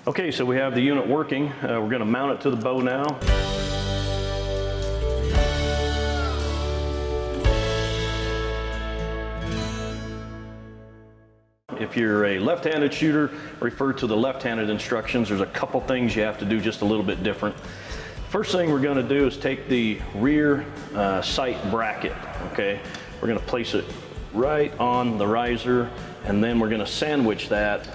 Okay, so we have the unit working. We're going to mount it to the bow now. If you're a left-handed shooter, refer to the left-handed instructions. There's a couple things you have to do just a little bit different. First thing we're going to do is take the rear sight bracket, okay? We're going to place it right on the riser, and then we're going to sandwich that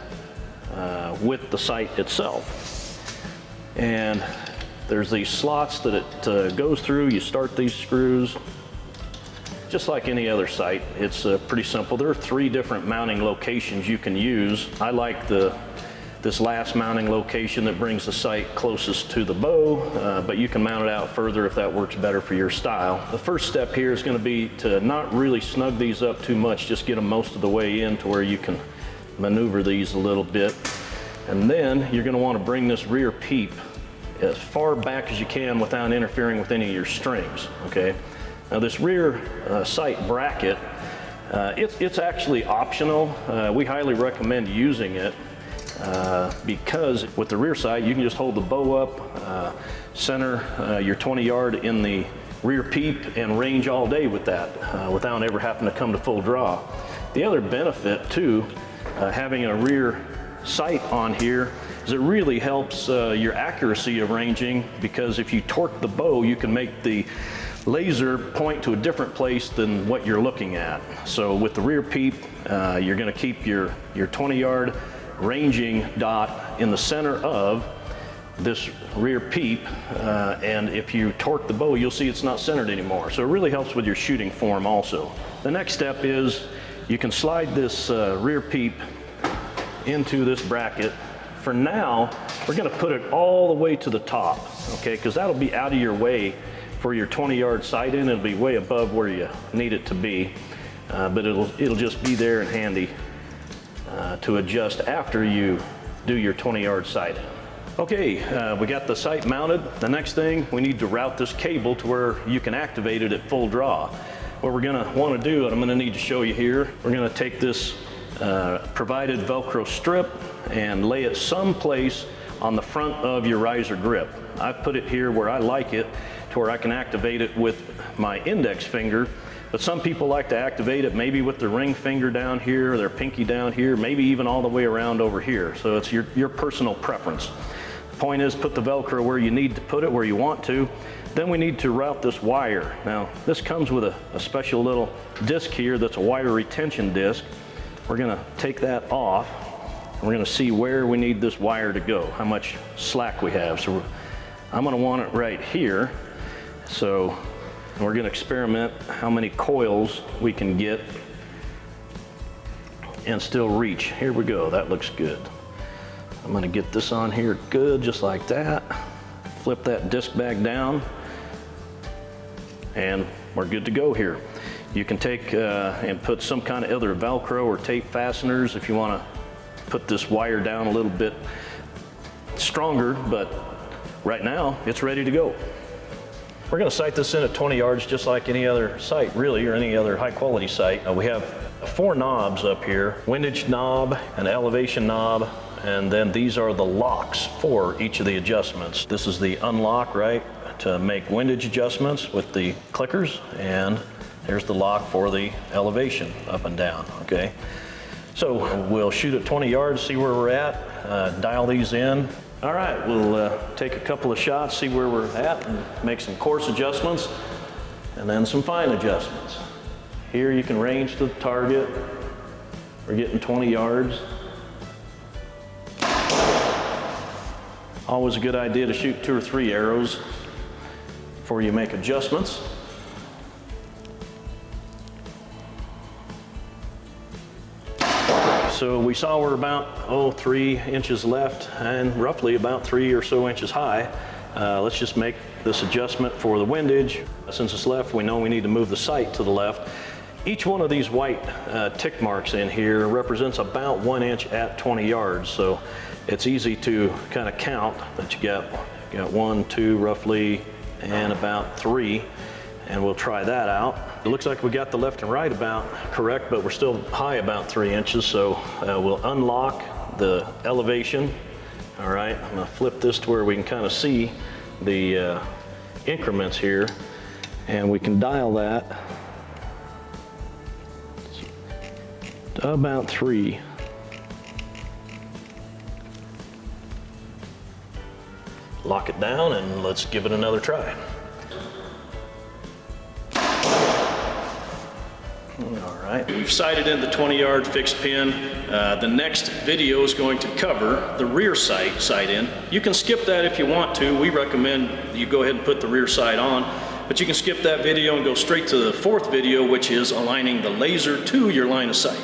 with the sight itself. And there's these slots that it goes through. You start these screws. Just like any other sight, it's pretty simple. There are 3 different mounting locations you can use. I like this last mounting location that brings the sight closest to the bow, but you can mount it out further if that works better for your style. The first step here is going to be to not really snug these up too much, just get them most of the way in to where you can maneuver these a little bit. And then you're going to want to bring this rear peep as far back as you can without interfering with any of your strings, okay? Now this rear sight bracket, it's actually optional. We highly recommend using it because with the rear sight, you can just hold the bow up, center your 20 yard in the rear peep and range all day with that without ever having to come to full draw. The other benefit too, having a rear sight on here, is it really helps your accuracy of ranging, because if you torque the bow, you can make the laser point to a different place than what you're looking at. So with the rear peep, you're going to keep your 20 yard ranging dot in the center of this rear peep, and if you torque the bow, you'll see it's not centered anymore. So it really helps with your shooting form also. The next step is you can slide this rear peep into this bracket. For now, we're going to put it all the way to the top, okay, because that'll be out of your way for your 20 yard sight in. It'll be way above where you need it to be, but it'll just be there and handy to adjust after you do your 20 yard sight in. Okay, we got the sight mounted. The next thing, we need to route this cable to where you can activate it at full draw. What we're gonna wanna do, and I'm gonna need to show you here, we're gonna take this provided Velcro strip and lay it someplace on the front of your riser grip. I've put it here where I like it, to where I can activate it with my index finger, but some people like to activate it maybe with their ring finger down here, or their pinky down here, maybe even all the way around over here. So it's your personal preference. The point is, put the Velcro where you need to put it, where you want to. Then we need to route this wire. Now, this comes with a special little disc here that's a wire retention disc. We're gonna take that off, and we're gonna see where we need this wire to go, how much slack we have. So I'm gonna want it right here. So we're gonna experiment how many coils we can get and still reach. Here we go, that looks good. I'm gonna get this on here good, just like that. Flip that disc back down, and we're good to go here. You can take and put some kind of other Velcro or tape fasteners if you wanna put this wire down a little bit stronger, but right now it's ready to go. We're going to sight this in at 20 yards just like any other sight, really, or any other high quality sight. We have 4 knobs up here, windage knob, an elevation knob, and then these are the locks for each of the adjustments. This is the unlock, right, to make windage adjustments with the clickers, and there's the lock for the elevation up and down, okay? So we'll shoot at 20 yards, see where we're at, dial these in. All right, we'll take a couple of shots, see where we're at, and make some coarse adjustments, and then some fine adjustments. Here you can range to the target. We're getting 20 yards. Always a good idea to shoot 2 or 3 arrows before you make adjustments. So we saw we're about 3 inches left and roughly about 3 or so inches high. Let's just make this adjustment for the windage. Since it's left, we know we need to move the sight to the left. Each one of these white tick marks in here represents about 1 inch at 20 yards. So it's easy to kind of count that you got 1, 2 roughly, and about 3. And we'll try that out. It looks like we got the left and right about correct, but we're still high about 3 inches. So we'll unlock the elevation All right, I'm gonna flip this to where we can kind of see the increments here, and we can dial that to about 3. Lock it down and let's give it another try. All right, we've sighted in the 20-yard fixed pin. The next video is going to cover the rear sight in. You can skip that if you want to. We recommend you go ahead and put the rear sight on, but you can skip that video and go straight to the 4th video, which is aligning the laser to your line of sight.